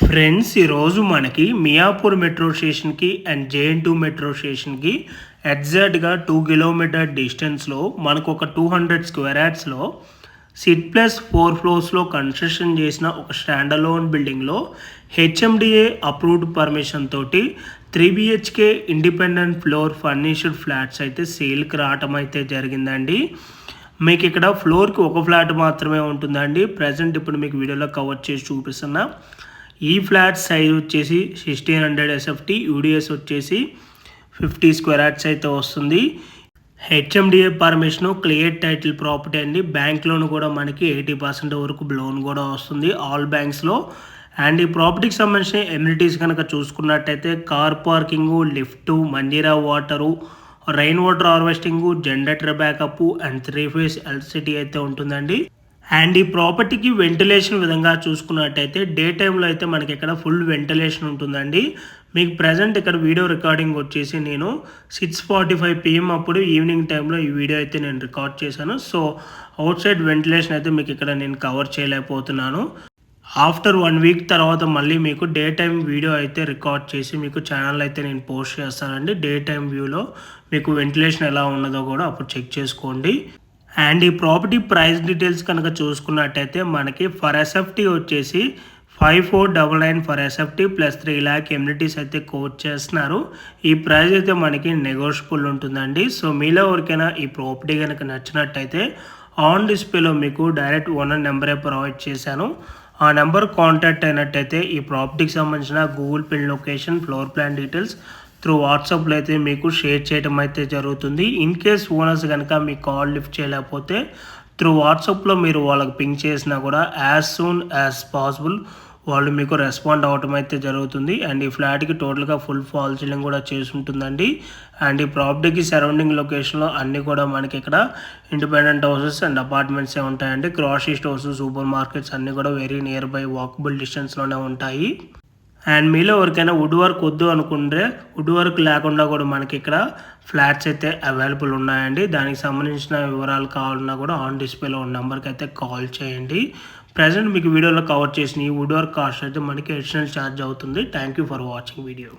Friends ఈరోజు మనకి Miyapur metro స్టేషన్కి అండ్ జేఎన్2 మెట్రో స్టేషన్కి ఎగ్జాక్ట్గా 2 కిలోమీటర్ డిస్టెన్స్లో మనకు ఒక 200 స్క్వేర్ యార్డ్స్లో సిట్ ప్లస్ 4 ఫ్లోర్స్లో కన్స్ట్రక్షన్ చేసిన ఒక స్టాండ్ అలోన్ బిల్డింగ్లో హెచ్ఎండిఏ అప్రూవ్డ్ పర్మిషన్ తోటి 3 BHK independent floor furnished flats అయితే సేల్కి రావటం అయితే జరిగిందండి. మీకు ఇక్కడ ఫ్లోర్కి ఒక ఫ్లాట్ మాత్రమే ఉంటుందండి. ప్రజెంట్ ఇప్పుడు మీకు వీడియోలో కవర్ చేసి చూపిస్తున్నా. ఈ ఫ్లాట్ సైజ్ వచ్చేసి 1600 ఎస్ఎఫ్టీ, యూడిఎస్ వచ్చేసి 50 స్క్వేర్ యార్డ్స్ అయితే వస్తుంది. HMDA permission, clear title property అండి. బ్యాంక్ లోన్ కూడా మనకి 80% వరకు లోన్ కూడా వస్తుంది ఆల్ బ్యాంక్స్లో. అండ్ ఈ ప్రాపర్టీకి సంబంధించిన ఎమ్యూనిటీస్ కనుక చూసుకున్నట్టయితే car parking, lift, Manjeera water, rain water harvesting, generator backup and 3 phase electricity అయితే ఉంటుందండి. అండ్ ఈ ప్రాపర్టీకి వెంటిలేషన్ విధంగా చూసుకున్నట్టయితే డే టైంలో అయితే మనకి ఇక్కడ ఫుల్ వెంటిలేషన్ ఉంటుందండి. మీకు ప్రజెంట్ ఇక్కడ వీడియో రికార్డింగ్ వచ్చేసి నేను 6:45 PM అప్పుడు ఈవినింగ్ టైంలో ఈ వీడియో అయితే నేను రికార్డ్ చేశాను. సో అవుట్ సైడ్ వెంటిలేషన్ అయితే మీకు ఇక్కడ నేను కవర్ చేయలేకపోతున్నాను. ఆఫ్టర్ 1 వీక్ తర్వాత మళ్ళీ మీకు డే టైం వీడియో అయితే రికార్డ్ చేసి మీకు ఛానల్ అయితే నేను పోస్ట్ చేస్తానండి. డే టైం వ్యూలో మీకు వెంటిలేషన్ ఎలా ఉన్నదో కూడా అప్పుడు చెక్ చేసుకోండి. అండ్ ఈ ప్రాపర్టీ ప్రైస్ డీటెయిల్స్ కనుక చూసుకున్నట్టయితే మనకి ఫర్ ఎస్ఎఫ్టీ వచ్చేసి 5499 for SFT plus 3 lakh amenities అయితే కోట్ చేస్తున్నారు. ఈ ప్రైస్ అయితే మనకి నెగోషియబుల్ ఉంటుందండి. సో మీలో ఎవరికైనా ఈ ప్రాపర్టీ కనుక నచ్చినట్టయితే ఆన్ డిస్ప్లేలో మీకు డైరెక్ట్ ఓనర్ నెంబరే ప్రొవైడ్ చేశాను. ఆ నెంబర్ కాంటాక్ట్ అయినట్టయితే ఈ ప్రాపర్టీకి సంబంధించిన Google pin location, floor plan details through వాట్సాప్లో అయితే మీకు షేర్ చేయడం అయితే జరుగుతుంది. ఇన్ కేస్ ఓనర్స్ కనుక మీ కాల్ లిఫ్ట్ చేయలేకపోతే త్రూ వాట్సాప్లో మీరు వాళ్ళకి పింక్ చేసినా కూడా యాజ్ సూన్ యాజ్ పాసిబుల్ వాళ్ళు మీకు రెస్పాండ్ అవ్వటం అయితే జరుగుతుంది. అండ్ ఈ ఫ్లాట్కి టోటల్గా ఫుల్ ఫాల్ సీలింగ్ కూడా చేసి ఉంటుందండి. అండ్ ఈ ప్రాపర్టీకి సరౌండింగ్ లొకేషన్లో అన్నీ కూడా మనకి ఇక్కడ ఇండిపెండెంట్ హౌసెస్ అండ్ అపార్ట్మెంట్సే ఉంటాయండి. గ్రాసరీ స్టోర్స్, సూపర్ మార్కెట్స్ అన్నీ కూడా వెరీ నియర్ బై వాకబుల్ డిస్టెన్స్లోనే ఉంటాయి. అండ్ మీలో ఎవరికైనా వుడ్ వర్క్ వద్దు అనుకుంటే వుడ్ వర్క్ లేకుండా కూడా మనకి ఇక్కడ ఫ్లాట్స్ అయితే అవైలబుల్ ఉన్నాయండి. దానికి సంబంధించిన వివరాలు కావాలన్నా కూడా ఆన్ డిస్ప్లేలో ఉన్న నెంబర్కి అయితే కాల్ చేయండి. ప్రజెంట్ మీకు వీడియోలో కవర్ చేసిన ఈ వుడ్ వర్క్ కాస్ట్ అయితే మనకి అడిషనల్ ఛార్జ్ అవుతుంది. Thank you for watching video.